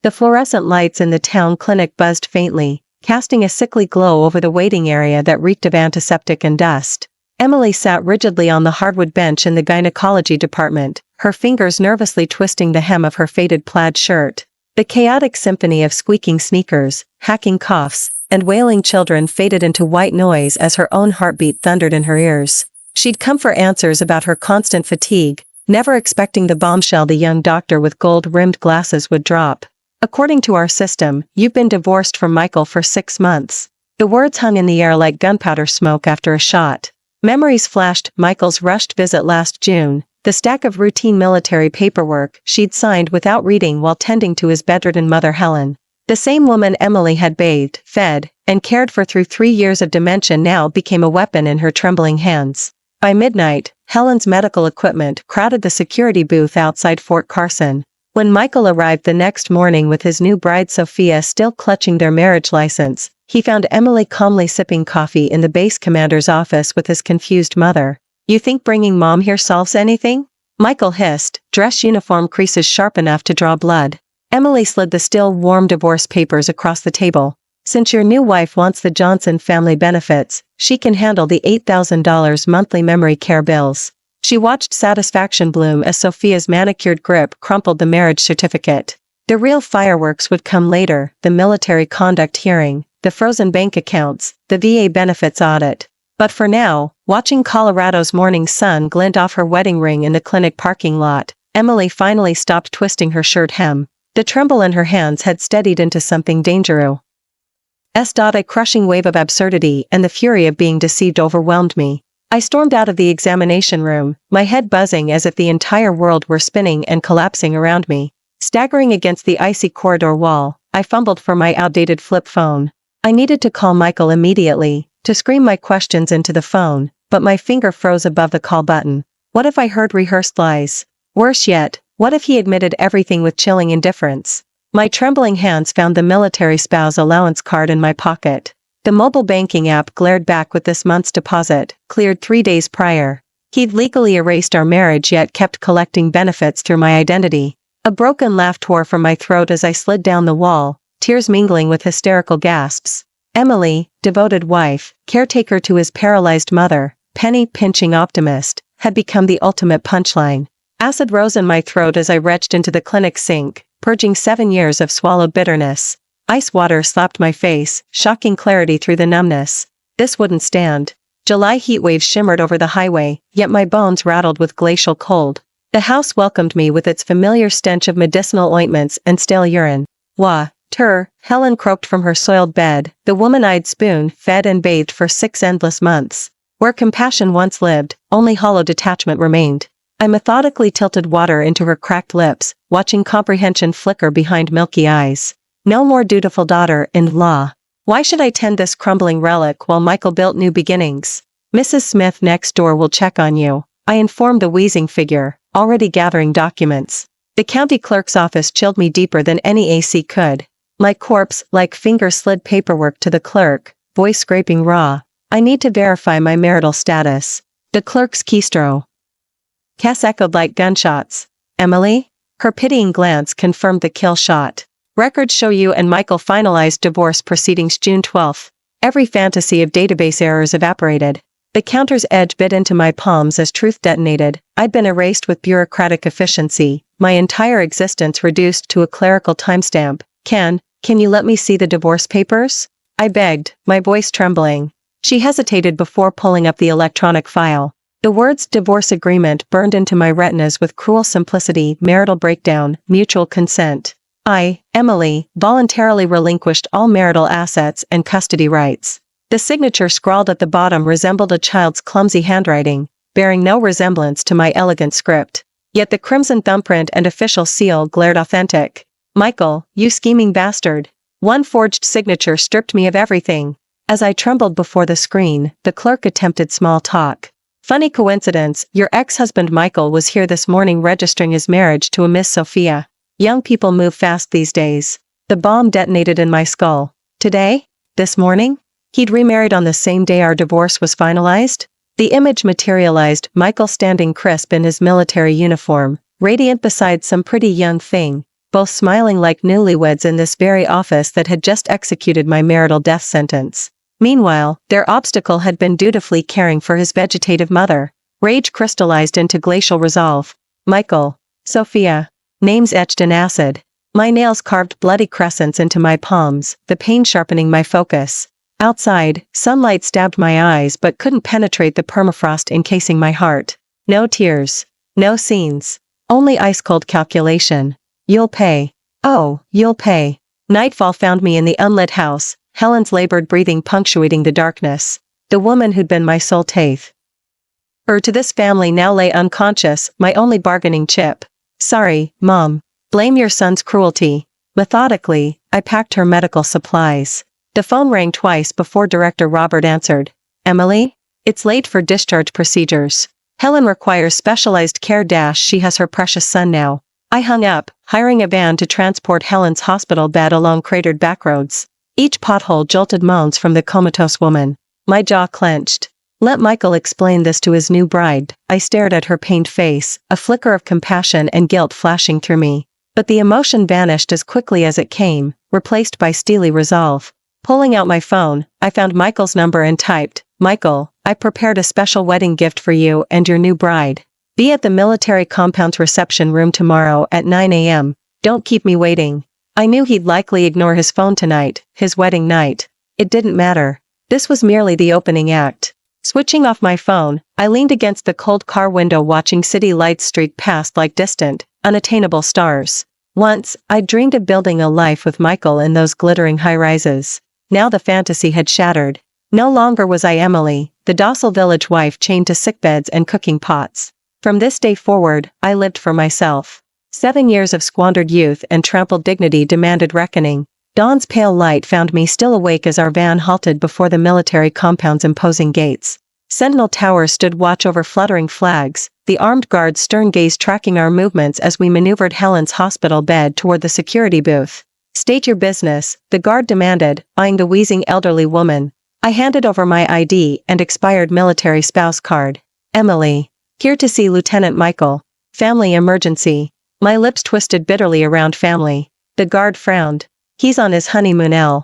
The fluorescent lights in the town clinic buzzed faintly, casting a sickly glow over the waiting area that reeked of antiseptic and dust. Emily sat rigidly on the hardwood bench in the gynecology department, her fingers nervously twisting the hem of her faded plaid shirt. The chaotic symphony of squeaking sneakers, hacking coughs, and wailing children faded into white noise as her own heartbeat thundered in her ears. She'd come for answers about her constant fatigue, never expecting the bombshell the young doctor with gold-rimmed glasses would drop. According to our system, you've been divorced from Michael for 6 months. The words hung in the air like gunpowder smoke after a shot. Memories flashed Michael's rushed visit last June, the stack of routine military paperwork she'd signed without reading while tending to his bedridden mother Helen. The same woman Emily had bathed, fed, and cared for through 3 years of dementia now became a weapon in her trembling hands. By midnight, Helen's medical equipment crowded the security booth outside Fort Carson. When Michael arrived the next morning with his new bride Sophia still clutching their marriage license, he found Emily calmly sipping coffee in the base commander's office with his confused mother. "You think bringing Mom here solves anything?" Michael hissed, dress uniform creases sharp enough to draw blood. Emily slid the still warm divorce papers across the table. "Since your new wife wants the Johnson family benefits, she can handle the $8,000 monthly memory care bills." She watched satisfaction bloom as Sophia's manicured grip crumpled the marriage certificate. The real fireworks would come later, the military conduct hearing, the frozen bank accounts, the VA benefits audit. But for now, watching Colorado's morning sun glint off her wedding ring in the clinic parking lot, Emily finally stopped twisting her shirt hem. The tremble in her hands had steadied into something dangerous. A crushing wave of absurdity and the fury of being deceived overwhelmed me. I stormed out of the examination room, my head buzzing as if the entire world were spinning and collapsing around me. Staggering against the icy corridor wall, I fumbled for my outdated flip phone. I needed to call Michael immediately, to scream my questions into the phone, but my finger froze above the call button. What if I heard rehearsed lies? Worse yet, what if he admitted everything with chilling indifference? My trembling hands found the military spouse allowance card in my pocket. The mobile banking app glared back with this month's deposit, cleared 3 days prior. He'd legally erased our marriage yet kept collecting benefits through my identity. A broken laugh tore from my throat as I slid down the wall, tears mingling with hysterical gasps. Emily, devoted wife, caretaker to his paralyzed mother, penny-pinching optimist, had become the ultimate punchline. Acid rose in my throat as I retched into the clinic sink, purging 7 years of swallowed bitterness. Ice water slapped my face, shocking clarity through the numbness. This wouldn't stand. July heat waves shimmered over the highway, yet my bones rattled with glacial cold. The house welcomed me with its familiar stench of medicinal ointments and stale urine. "Wah, Helen croaked from her soiled bed, the woman-eyed spoon fed and bathed for 6 endless months. Where compassion once lived, only hollow detachment remained. I methodically tilted water into her cracked lips, watching comprehension flicker behind milky eyes. No more dutiful daughter-in-law. Why should I tend this crumbling relic while Michael built new beginnings? "Mrs. Smith next door will check on you," I informed the wheezing figure, already gathering documents. The county clerk's office chilled me deeper than any AC could. My corpse-like finger slid paperwork to the clerk, voice scraping raw. "I need to verify my marital status." The clerk's keystroke. Cass echoed like gunshots. "Emily?" Her pitying glance confirmed the kill shot. "Records show you and Michael finalized divorce proceedings June 12th. Every fantasy of database errors evaporated. The counter's edge bit into my palms as truth detonated. I'd been erased with bureaucratic efficiency, my entire existence reduced to a clerical timestamp. Can you let me see the divorce papers?" I begged, my voice trembling. She hesitated before pulling up the electronic file. The words divorce agreement burned into my retinas with cruel simplicity, marital breakdown, mutual consent. I, Emily, voluntarily relinquished all marital assets and custody rights. The signature scrawled at the bottom resembled a child's clumsy handwriting, bearing no resemblance to my elegant script. Yet the crimson thumbprint and official seal glared authentic. "Michael, you scheming bastard." One forged signature stripped me of everything. As I trembled before the screen, the clerk attempted small talk. "Funny coincidence, your ex-husband Michael was here this morning registering his marriage to a Miss Sophia. Young people move fast these days." The bomb detonated in my skull. Today? This morning? He'd remarried on the same day our divorce was finalized? The image materialized, Michael standing crisp in his military uniform, radiant beside some pretty young thing. both smiling like newlyweds in this very office that had just executed my marital death sentence. Meanwhile, their obstacle had been dutifully caring for his vegetative mother. Rage crystallized into glacial resolve. Michael. Sophia. Names etched in acid. My nails carved bloody crescents into my palms, the pain sharpening my focus. Outside, sunlight stabbed my eyes but couldn't penetrate the permafrost encasing my heart. No tears. No scenes. Only ice-cold calculation. You'll pay. Oh, you'll pay. Nightfall found me in the unlit house, Helen's labored breathing punctuating the darkness. The woman who'd been my sole taith. To this family now lay unconscious, my only bargaining chip. Sorry, Mom. Blame your son's cruelty. Methodically, I packed her medical supplies. The phone rang twice before Director Robert answered. Emily? It's late for discharge procedures. Helen requires specialized care. She has her precious son now. I hung up, hiring a van to transport Helen's hospital bed along cratered backroads. Each pothole jolted moans from the comatose woman. My jaw clenched. Let Michael explain this to his new bride. I stared at her pained face, a flicker of compassion and guilt flashing through me. But the emotion vanished as quickly as it came, replaced by steely resolve. Pulling out my phone, I found Michael's number and typed, Michael, I prepared a special wedding gift for you and your new bride. Be at the military compound's reception room tomorrow at 9 a.m. Don't keep me waiting. I knew he'd likely ignore his phone tonight, his wedding night. It didn't matter. This was merely the opening act. Switching off my phone, I leaned against the cold car window watching city lights streak past like distant, unattainable stars. Once, I'd dreamed of building a life with Michael in those glittering high-rises. Now the fantasy had shattered. No longer was I Emily, the docile village wife chained to sickbeds and cooking pots. From this day forward, I lived for myself. 7 years of squandered youth and trampled dignity demanded reckoning. Dawn's pale light found me still awake as our van halted before the military compound's imposing gates. Sentinel towers stood watch over fluttering flags, the armed guard's stern gaze tracking our movements as we maneuvered Helen's hospital bed toward the security booth. State your business, the guard demanded, eyeing the wheezing elderly woman. I handed over my ID and expired military spouse card. Emily. Here to see Lieutenant Michael. Family emergency. My lips twisted bitterly around family. The guard frowned. He's on his honeymoon.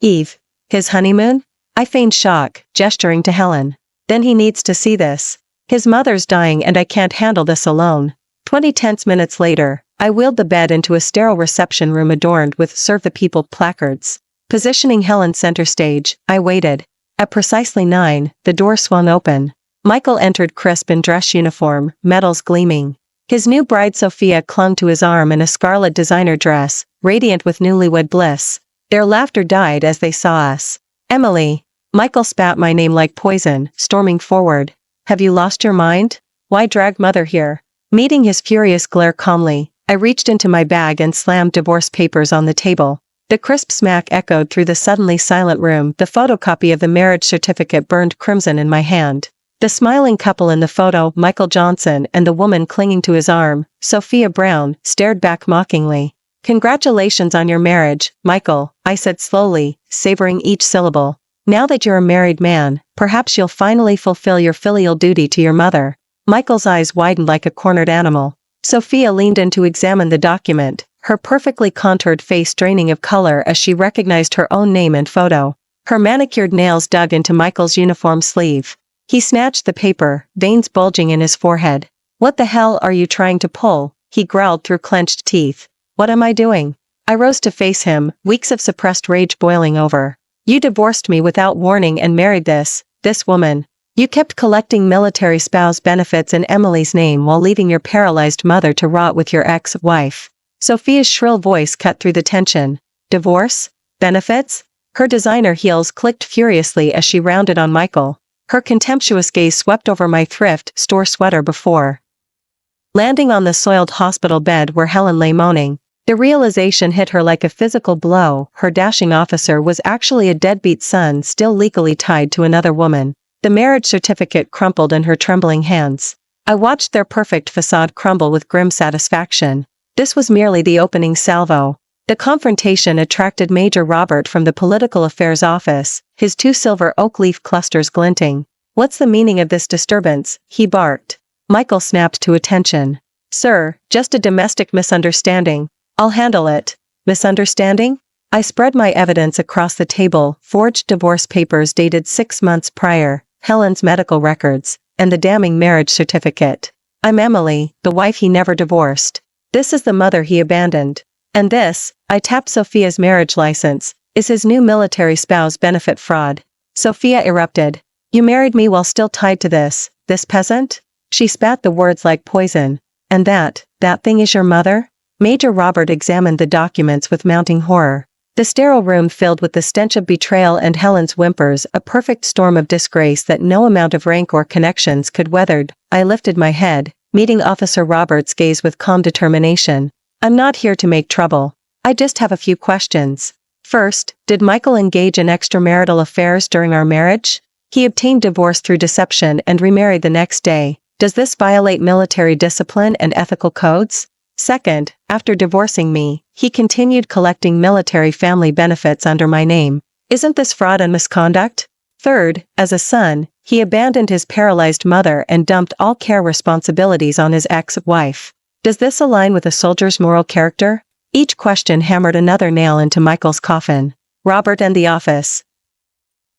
Eve. His honeymoon? I feigned shock, gesturing to Helen. Then he needs to see this. His mother's dying and I can't handle this alone. 20 tense minutes later, I wheeled the bed into a sterile reception room adorned with Serve the People placards. Positioning Helen center stage, I waited. At precisely 9, the door swung open. Michael entered crisp in dress uniform, medals gleaming. His new bride Sophia clung to his arm in a scarlet designer dress, radiant with newlywed bliss. Their laughter died as they saw us. Emily. Michael spat my name like poison, storming forward. Have you lost your mind? Why drag mother here? Meeting his furious glare calmly, I reached into my bag and slammed divorce papers on the table. The crisp smack echoed through the suddenly silent room. The photocopy of the marriage certificate burned crimson in my hand. The smiling couple in the photo, Michael Johnson and the woman clinging to his arm, Sophia Brown, stared back mockingly. Congratulations on your marriage, Michael, I said slowly, savoring each syllable. Now that you're a married man, perhaps you'll finally fulfill your filial duty to your mother. Michael's eyes widened like a cornered animal. Sophia leaned in to examine the document, her perfectly contoured face draining of color as she recognized her own name and photo. Her manicured nails dug into Michael's uniform sleeve. He snatched the paper, veins bulging in his forehead. What the hell are you trying to pull? He growled through clenched teeth. What am I doing? I rose to face him, weeks of suppressed rage boiling over. You divorced me without warning and married this woman. You kept collecting military spouse benefits in Emily's name while leaving your paralyzed mother to rot with your ex-wife. Sophia's shrill voice cut through the tension. Divorce? Benefits? Her designer heels clicked furiously as she rounded on Michael. Her contemptuous gaze swept over my thrift store sweater before landing on the soiled hospital bed where Helen lay moaning. The realization hit her like a physical blow. Her dashing officer was actually a deadbeat son still legally tied to another woman. The marriage certificate crumpled in her trembling hands. I watched their perfect facade crumble with grim satisfaction. This was merely the opening salvo. The confrontation attracted Major Robert from the Political Affairs Office, his 2 silver oak leaf clusters glinting. What's the meaning of this disturbance? He barked. Michael snapped to attention. Sir, just a domestic misunderstanding. I'll handle it. Misunderstanding? I spread my evidence across the table, forged divorce papers dated 6 months prior, Helen's medical records, and the damning marriage certificate. I'm Emily, the wife he never divorced. This is the mother he abandoned. And this, I tapped Sophia's marriage license, is his new military spouse benefit fraud. Sophia erupted. You married me while still tied to this peasant? She spat the words like poison. And that thing is your mother? Major Robert examined the documents with mounting horror. The sterile room filled with the stench of betrayal and Helen's whimpers, a perfect storm of disgrace that no amount of rank or connections could weather. I lifted my head, meeting Officer Robert's gaze with calm determination. I'm not here to make trouble. I just have a few questions. First, did Michael engage in extramarital affairs during our marriage? He obtained divorce through deception and remarried the next day. Does this violate military discipline and ethical codes? Second, after divorcing me, he continued collecting military family benefits under my name. Isn't this fraud and misconduct? Third, as a son, he abandoned his paralyzed mother and dumped all care responsibilities on his ex-wife. Does this align with a soldier's moral character? Each question hammered another nail into Michael's coffin. Robert and the office.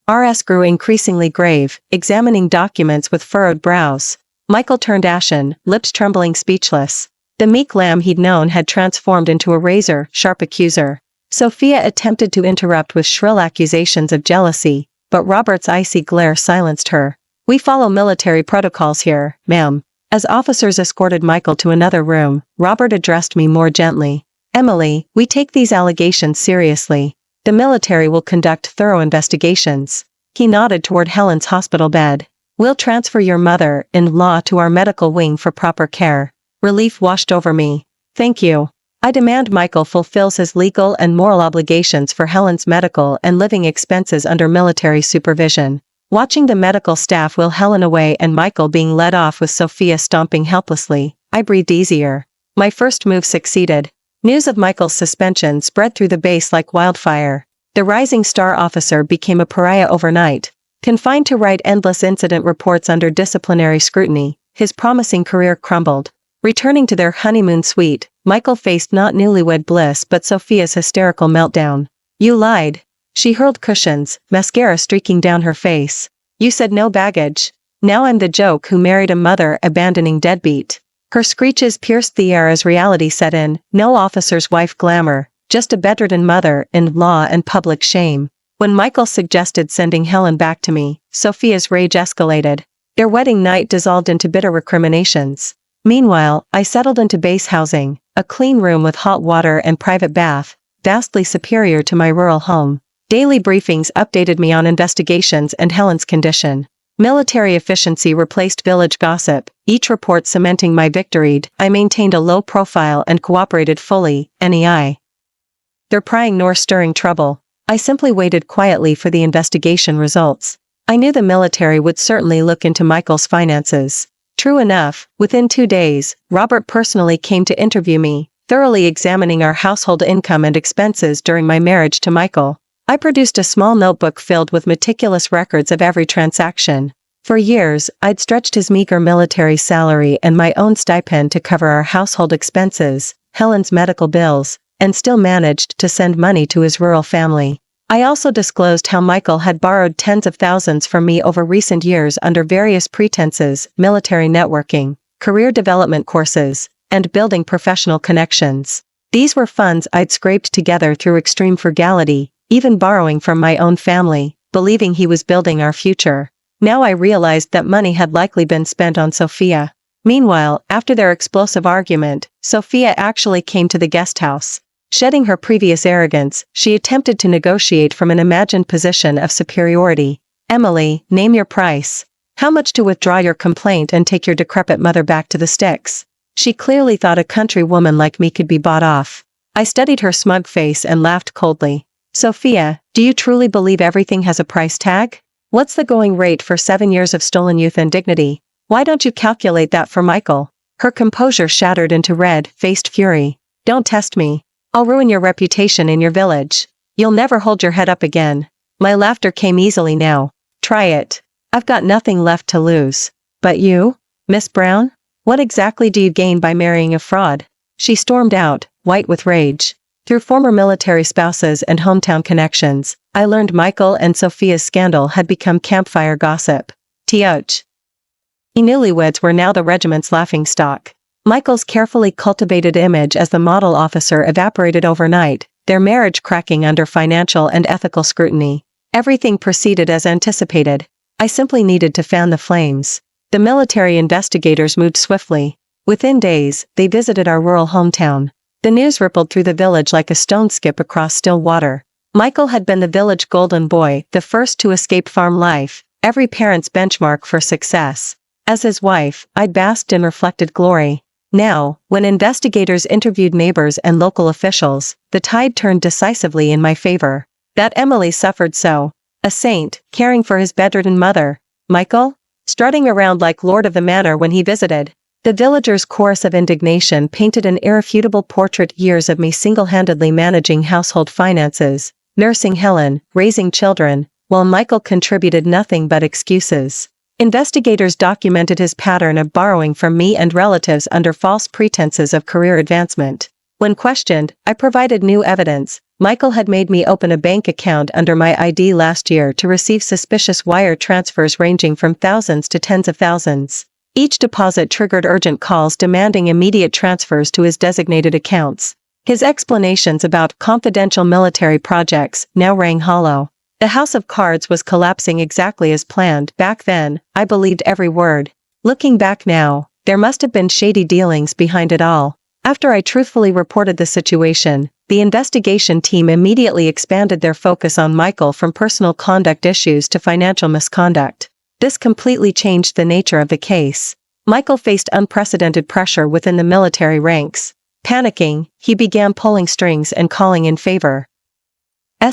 RS grew increasingly grave, examining documents with furrowed brows. Michael turned ashen, lips trembling, speechless. The meek lamb he'd known had transformed into a razor-sharp accuser. Sophia attempted to interrupt with shrill accusations of jealousy, but Robert's icy glare silenced her. We follow military protocols here, ma'am. As officers escorted Michael to another room, Robert addressed me more gently. Emily, we take these allegations seriously. The military will conduct thorough investigations. He nodded toward Helen's hospital bed. We'll transfer your mother-in-law to our medical wing for proper care. Relief washed over me. Thank you. I demand Michael fulfills his legal and moral obligations for Helen's medical and living expenses under military supervision. Watching the medical staff wheel Helen away and Michael being led off with Sophia stomping helplessly, I breathed easier. My first move succeeded. News of Michael's suspension spread through the base like wildfire. The rising star officer became a pariah overnight. Confined to write endless incident reports under disciplinary scrutiny, his promising career crumbled. Returning to their honeymoon suite, Michael faced not newlywed bliss but Sophia's hysterical meltdown. You lied. She hurled cushions, mascara streaking down her face. You said no baggage. Now I'm the joke who married a mother-abandoning deadbeat. Her screeches pierced the air as reality set in, no officer's wife glamour, just a bedridden mother-in-law and public shame. When Michael suggested sending Helen back to me, Sophia's rage escalated. Their wedding night dissolved into bitter recriminations. Meanwhile, I settled into base housing, a clean room with hot water and private bath, vastly superior to my rural home. Daily briefings updated me on investigations and Helen's condition. Military efficiency replaced village gossip, each report cementing my victory. I maintained a low profile and cooperated fully, NEI. They're prying nor stirring trouble. I simply waited quietly for the investigation results. I knew the military would certainly look into Michael's finances. True enough, within 2 days, Robert personally came to interview me, thoroughly examining our household income and expenses during my marriage to Michael. I produced a small notebook filled with meticulous records of every transaction. For years, I'd stretched his meager military salary and my own stipend to cover our household expenses, Helen's medical bills, and still managed to send money to his rural family. I also disclosed how Michael had borrowed tens of thousands from me over recent years under various pretenses, military networking, career development courses, and building professional connections. These were funds I'd scraped together through extreme frugality, even borrowing from my own family, believing he was building our future. Now I realized that money had likely been spent on Sophia. Meanwhile, after their explosive argument, Sophia actually came to the guest house. Shedding her previous arrogance, she attempted to negotiate from an imagined position of superiority. Emily, name your price. How much to withdraw your complaint and take your decrepit mother back to the sticks? She clearly thought a country woman like me could be bought off. I studied her smug face and laughed coldly. Sophia, do you truly believe everything has a price tag? What's the going rate for 7 years of stolen youth and dignity? Why don't you calculate that for Michael? Her composure shattered into red-faced fury. Don't test me. I'll ruin your reputation in your village. You'll never hold your head up again. My laughter came easily now. Try it. I've got nothing left to lose. But you? Miss Brown? What exactly do you gain by marrying a fraud? She stormed out, white with rage. Through former military spouses and hometown connections, I learned Michael and Sophia's scandal had become campfire gossip. Tioch. Newlyweds were now the regiment's laughingstock. Michael's carefully cultivated image as the model officer evaporated overnight, their marriage cracking under financial and ethical scrutiny. Everything proceeded as anticipated. I simply needed to fan the flames. The military investigators moved swiftly. Within days, they visited our rural hometown. The news rippled through the village like a stone skip across still water. Michael had been the village golden boy, the first to escape farm life, every parent's benchmark for success. As his wife, I'd basked in reflected glory. Now, when investigators interviewed neighbors and local officials, the tide turned decisively in my favor. That Emily suffered so. A saint, caring for his bedridden mother. Michael? Strutting around like lord of the manor when he visited. The villagers' chorus of indignation painted an irrefutable portrait: years of me single-handedly managing household finances, nursing Helen, raising children, while Michael contributed nothing but excuses. Investigators documented his pattern of borrowing from me and relatives under false pretenses of career advancement. When questioned, I provided new evidence. Michael had made me open a bank account under my ID last year to receive suspicious wire transfers ranging from thousands to tens of thousands. Each deposit triggered urgent calls demanding immediate transfers to his designated accounts. His explanations about confidential military projects now rang hollow. The house of cards was collapsing exactly as planned. Back then, I believed every word. Looking back now, there must have been shady dealings behind it all. After I truthfully reported the situation, the investigation team immediately expanded their focus on Michael from personal conduct issues to financial misconduct. This completely changed the nature of the case. Michael faced unprecedented pressure within the military ranks. Panicking, he began pulling strings and calling in favors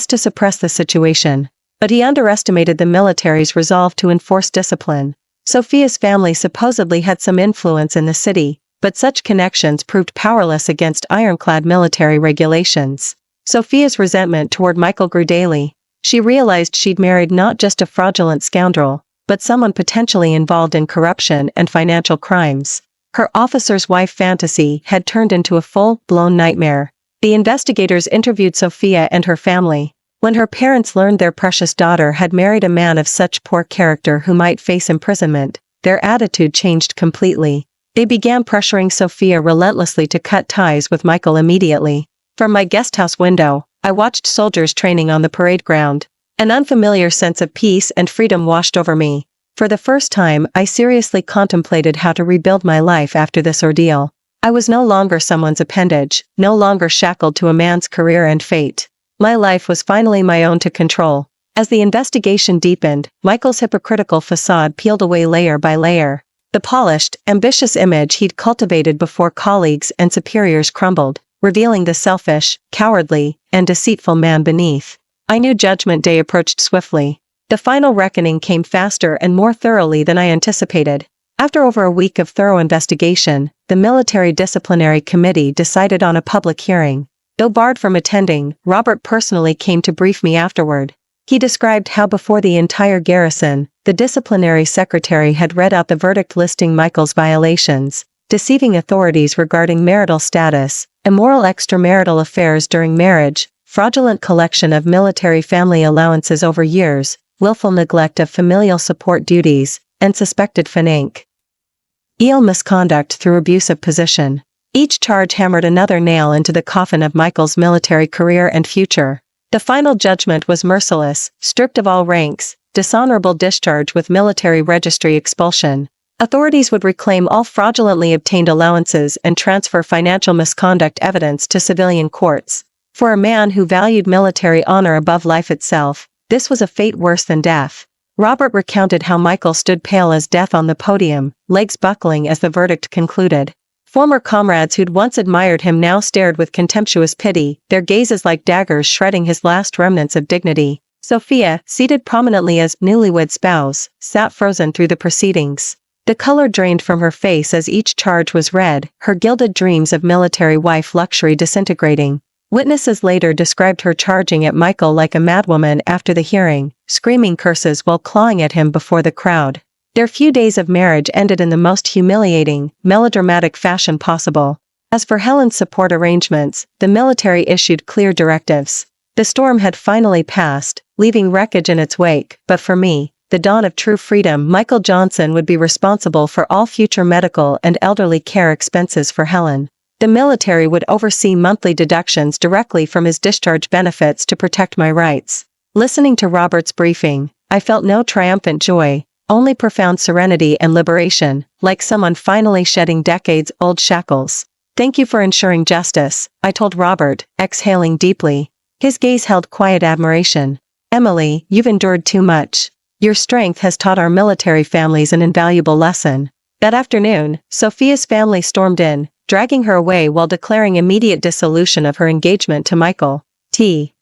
to suppress the situation. But he underestimated the military's resolve to enforce discipline. Sophia's family supposedly had some influence in the city, but such connections proved powerless against ironclad military regulations. Sophia's resentment toward Michael grew daily. She realized she'd married not just a fraudulent scoundrel, but someone potentially involved in corruption and financial crimes. Her officer's wife fantasy had turned into a full-blown nightmare. The investigators interviewed Sophia and her family. When her parents learned their precious daughter had married a man of such poor character who might face imprisonment, their attitude changed completely. They began pressuring Sophia relentlessly to cut ties with Michael immediately. From my guesthouse window, I watched soldiers training on the parade ground. An unfamiliar sense of peace and freedom washed over me. For the first time, I seriously contemplated how to rebuild my life after this ordeal. I was no longer someone's appendage, no longer shackled to a man's career and fate. My life was finally my own to control. As the investigation deepened, Michael's hypocritical facade peeled away layer by layer. The polished, ambitious image he'd cultivated before colleagues and superiors crumbled, revealing the selfish, cowardly, and deceitful man beneath. I knew Judgment Day approached swiftly. The final reckoning came faster and more thoroughly than I anticipated. After over a week of thorough investigation, the Military Disciplinary Committee decided on a public hearing. Though barred from attending, Robert personally came to brief me afterward. He described how before the entire garrison, the disciplinary secretary had read out the verdict listing Michael's violations: deceiving authorities regarding marital status, immoral extramarital affairs during marriage, fraudulent collection of military family allowances over years, willful neglect of familial support duties, and suspected financial misconduct through abuse of position. Each charge hammered another nail into the coffin of Michael's military career and future. The final judgment was merciless: stripped of all ranks, dishonorable discharge with military registry expulsion. Authorities would reclaim all fraudulently obtained allowances and transfer financial misconduct evidence to civilian courts. For a man who valued military honor above life itself, this was a fate worse than death. Robert recounted how Michael stood pale as death on the podium, legs buckling as the verdict concluded. Former comrades who'd once admired him now stared with contemptuous pity, their gazes like daggers shredding his last remnants of dignity. Sophia, seated prominently as newlywed spouse, sat frozen through the proceedings. The color drained from her face as each charge was read, her gilded dreams of military wife luxury disintegrating. Witnesses later described her charging at Michael like a madwoman after the hearing, screaming curses while clawing at him before the crowd. Their few days of marriage ended in the most humiliating, melodramatic fashion possible. As for Helen's support arrangements, the military issued clear directives. The storm had finally passed, leaving wreckage in its wake, but for me, the dawn of true freedom. Michael Johnson would be responsible for all future medical and elderly care expenses for Helen. The military would oversee monthly deductions directly from his discharge benefits to protect my rights. Listening to Robert's briefing, I felt no triumphant joy, only profound serenity and liberation, like someone finally shedding decades-old shackles. "Thank you for ensuring justice," I told Robert, exhaling deeply. His gaze held quiet admiration. "Emily, you've endured too much. Your strength has taught our military families an invaluable lesson." That afternoon, Sophia's family stormed in, dragging her away while declaring immediate dissolution of her engagement to Michael T.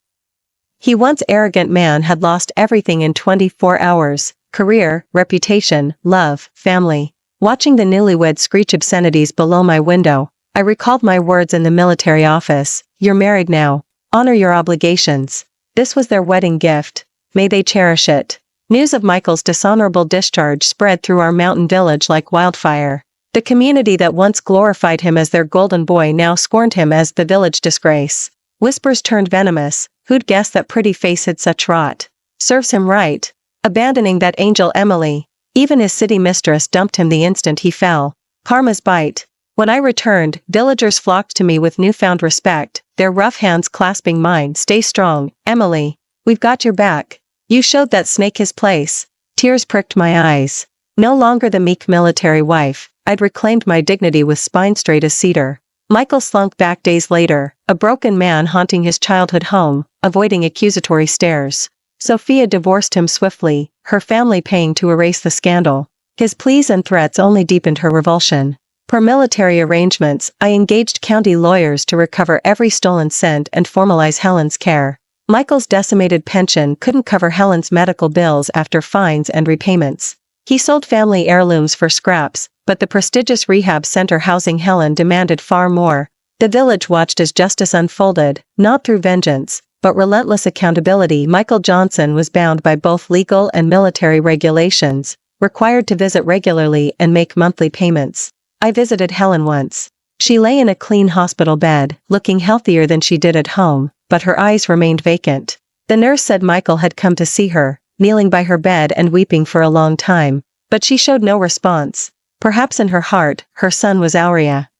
He once arrogant man had lost everything in 24 hours: career, reputation, love, family. Watching the newlyweds screech obscenities below my window, I recalled my words in the military office: "You're married now. Honor your obligations." This was their wedding gift. May they cherish it. News of Michael's dishonorable discharge spread through our mountain village like wildfire. The community that once glorified him as their golden boy now scorned him as the village disgrace. Whispers turned venomous: "Who'd guess that pretty face had such rot? Serves him right. Abandoning that angel Emily." Even his city mistress dumped him the instant he fell. Karma's bite. When I returned, villagers flocked to me with newfound respect, their rough hands clasping mine. "Stay strong, Emily. We've got your back. You showed that snake his place." Tears pricked my eyes. No longer the meek military wife, I'd reclaimed my dignity with spine straight as cedar. Michael slunk back days later, a broken man haunting his childhood home, avoiding accusatory stares. Sophia divorced him swiftly, her family paying to erase the scandal. His pleas and threats only deepened her revulsion. Per military arrangements, I engaged county lawyers to recover every stolen cent and formalize Helen's care. Michael's decimated pension couldn't cover Helen's medical bills after fines and repayments. He sold family heirlooms for scraps, but the prestigious rehab center housing Helen demanded far more. The village watched as justice unfolded, not through vengeance, but relentless accountability. Michael Johnson was bound by both legal and military regulations, required to visit regularly and make monthly payments. I visited Helen once. She lay in a clean hospital bed, looking healthier than she did at home, but her eyes remained vacant. The nurse said Michael had come to see her, kneeling by her bed and weeping for a long time, but she showed no response. Perhaps in her heart, her son was Aurea.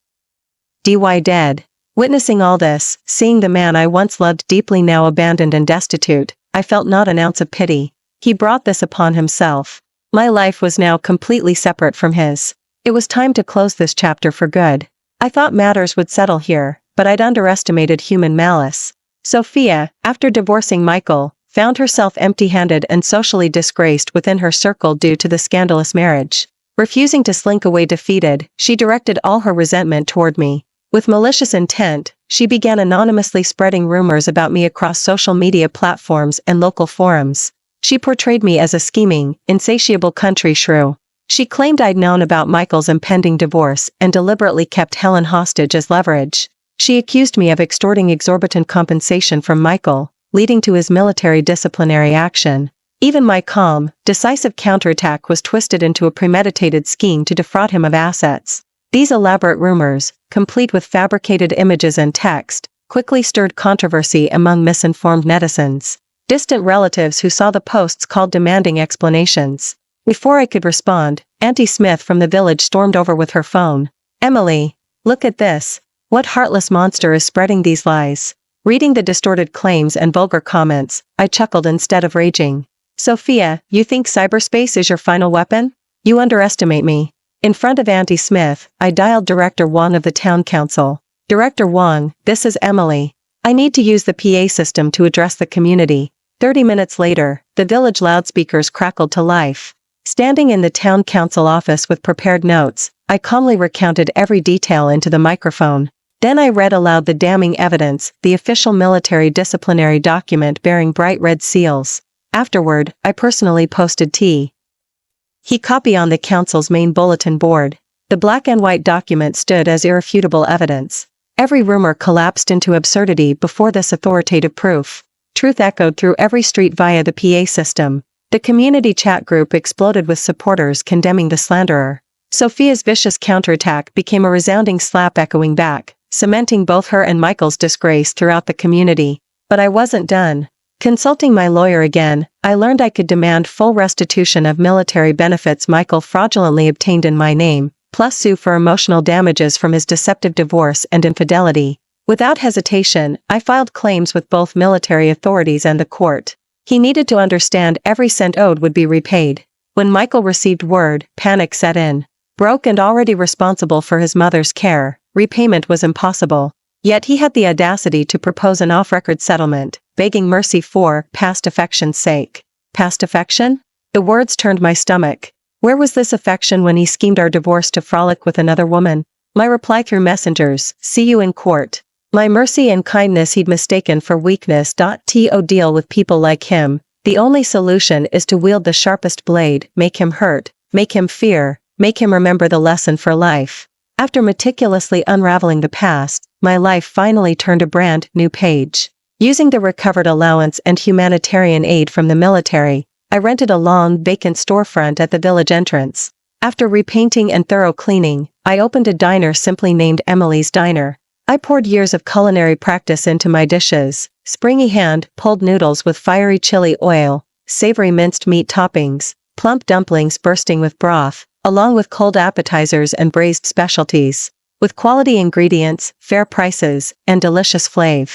Dead. Witnessing all this, seeing the man I once loved deeply now abandoned and destitute, I felt not an ounce of pity. He brought this upon himself. My life was now completely separate from his. It was time to close this chapter for good. I thought matters would settle here, but I'd underestimated human malice. Sophia, after divorcing Michael, found herself empty-handed and socially disgraced within her circle due to the scandalous marriage. Refusing to slink away defeated, she directed all her resentment toward me. With malicious intent, she began anonymously spreading rumors about me across social media platforms and local forums. She portrayed me as a scheming, insatiable country shrew. She claimed I'd known about Michael's impending divorce and deliberately kept Helen hostage as leverage. She accused me of extorting exorbitant compensation from Michael, leading to his military disciplinary action. Even my calm, decisive counterattack was twisted into a premeditated scheme to defraud him of assets. These elaborate rumors, complete with fabricated images and text, quickly stirred controversy among misinformed netizens. Distant relatives who saw the posts called demanding explanations. Before I could respond, Auntie Smith from the village stormed over with her phone. "Emily, look at this. What heartless monster is spreading these lies?" Reading the distorted claims and vulgar comments, I chuckled instead of raging. "Sophia, you think cyberspace is your final weapon? You underestimate me." In front of Auntie Smith, I dialed Director Wong of the town council. "Director Wong, this is Emily. I need to use the PA system to address the community." 30 minutes later, the village loudspeakers crackled to life. Standing in the town council office with prepared notes, I calmly recounted every detail into the microphone. Then I read aloud the damning evidence, the official military disciplinary document bearing bright red seals. Afterward, I personally posted He copy on the council's main bulletin board. The black and white document stood as irrefutable evidence. Every rumor collapsed into absurdity before this authoritative proof. Truth echoed through every street via the PA system. The community chat group exploded with supporters condemning the slanderer. Sophia's vicious counterattack became a resounding slap echoing back. cementing both her and Michael's disgrace throughout the community. But I wasn't done. Consulting my lawyer again, I learned I could demand full restitution of military benefits Michael fraudulently obtained in my name, plus sue for emotional damages from his deceptive divorce and infidelity. Without hesitation, I filed claims with both military authorities and the court. He needed to understand every cent owed would be repaid. When Michael received word, panic set in. Broke and already responsible for his mother's care, repayment was impossible. Yet he had the audacity to propose an off-record settlement, begging mercy for past affection's sake. Past affection? The words turned my stomach. Where was this affection when he schemed our divorce to frolic with another woman? My reply through messengers, see you in court. My mercy and kindness he'd mistaken for weakness. To deal with people like him, the only solution is to wield the sharpest blade, make him hurt, make him fear, make him remember the lesson for life. After meticulously unraveling the past, my life finally turned a brand new page. Using the recovered allowance and humanitarian aid from the military, I rented a long, vacant storefront at the village entrance. After repainting and thorough cleaning, I opened a diner simply named Emily's Diner. I poured years of culinary practice into my dishes, springy hand-pulled noodles with fiery chili oil, savory minced meat toppings, plump dumplings bursting with broth, along with cold appetizers and braised specialties. With quality ingredients, fair prices, and delicious flavor.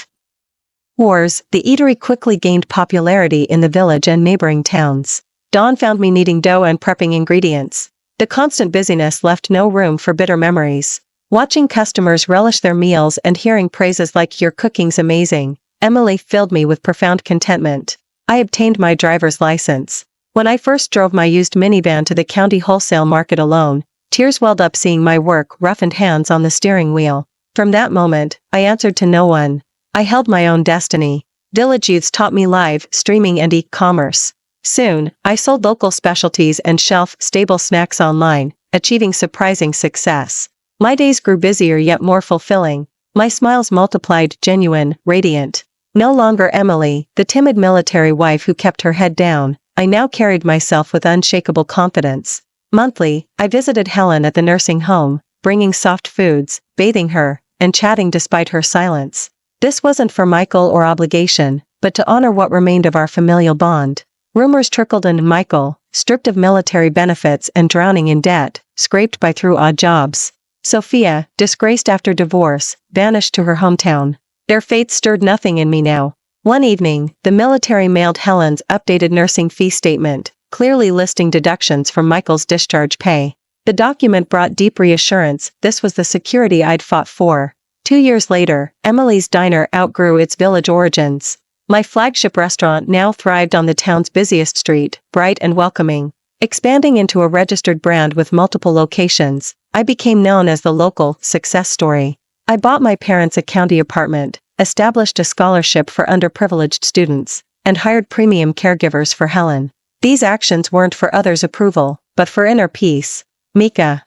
The eatery quickly gained popularity in the village and neighboring towns. Dawn found me kneading dough and prepping ingredients. The constant busyness left no room for bitter memories. Watching customers relish their meals and hearing praises like "your cooking's amazing," Emily filled me with profound contentment. I obtained my driver's license. When I first drove my used minivan to the county wholesale market alone, tears welled up seeing my work, roughened hands on the steering wheel. From that moment, I answered to no one. I held my own destiny. Village youths taught me live streaming and e-commerce. Soon, I sold local specialties and shelf-stable snacks online, achieving surprising success. My days grew busier yet more fulfilling. My smiles multiplied, genuine, radiant. No longer Emily, the timid military wife who kept her head down, I now carried myself with unshakable confidence. Monthly, I visited Helen at the nursing home, bringing soft foods, bathing her, and chatting despite her silence. This wasn't for Michael or obligation, but to honor what remained of our familial bond. Rumors trickled in. Michael, stripped of military benefits and drowning in debt, scraped by through odd jobs. Sophia, disgraced after divorce, vanished to her hometown. Their fate stirred nothing in me now. One evening, the military mailed Helen's updated nursing fee statement, clearly listing deductions from Michael's discharge pay. The document brought deep reassurance. This was the security I'd fought for. 2 years later, Emily's Diner outgrew its village origins. My flagship restaurant now thrived on the town's busiest street, bright and welcoming. Expanding into a registered brand with multiple locations, I became known as the local success story. I bought my parents a county apartment, established a scholarship for underprivileged students, and hired premium caregivers for Helen. These actions weren't for others' approval, but for inner peace. Mika.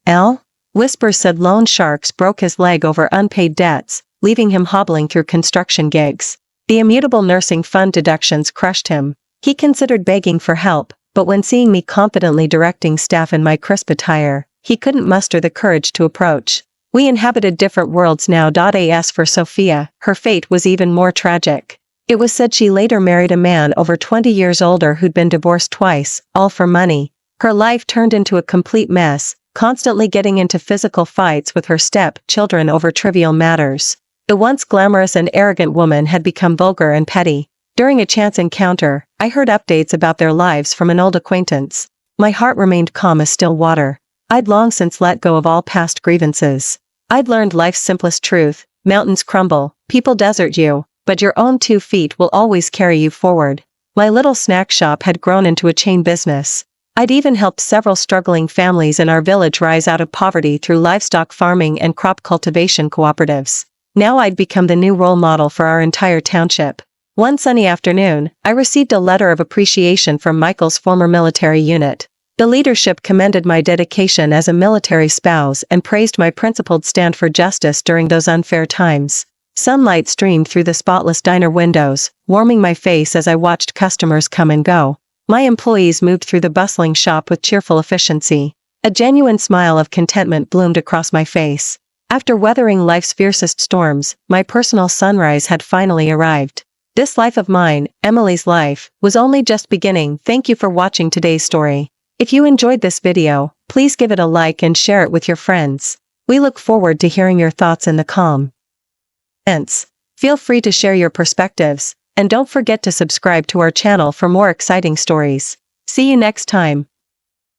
L? Whispers said loan sharks broke his leg over unpaid debts, leaving him hobbling through construction gigs. The immutable nursing fund deductions crushed him. He considered begging for help, but when seeing me confidently directing staff in my crisp attire, he couldn't muster the courage to approach. We inhabited different worlds now. As for Sophia, her fate was even more tragic. It was said she later married a man over 20 years older who'd been divorced twice, all for money. Her life turned into a complete mess, constantly getting into physical fights with her step-children over trivial matters. The once glamorous and arrogant woman had become vulgar and petty. During a chance encounter, I heard updates about their lives from an old acquaintance. My heart remained calm as still water. I'd long since let go of all past grievances. I'd learned life's simplest truth: mountains crumble, people desert you, but your own 2 feet will always carry you forward. My little snack shop had grown into a chain business. I'd even helped several struggling families in our village rise out of poverty through livestock farming and crop cultivation cooperatives. Now I'd become the new role model for our entire township. One sunny afternoon, I received a letter of appreciation from Michael's former military unit. The leadership commended my dedication as a military spouse and praised my principled stand for justice during those unfair times. Sunlight streamed through the spotless diner windows, warming my face as I watched customers come and go. My employees moved through the bustling shop with cheerful efficiency. A genuine smile of contentment bloomed across my face. After weathering life's fiercest storms, my personal sunrise had finally arrived. This life of mine, Emily's life, was only just beginning. Thank you for watching today's story. If you enjoyed this video, please give it a like and share it with your friends. We look forward to hearing your thoughts in the comments. Feel free to share your perspectives, and don't forget to subscribe to our channel for more exciting stories. See you next time.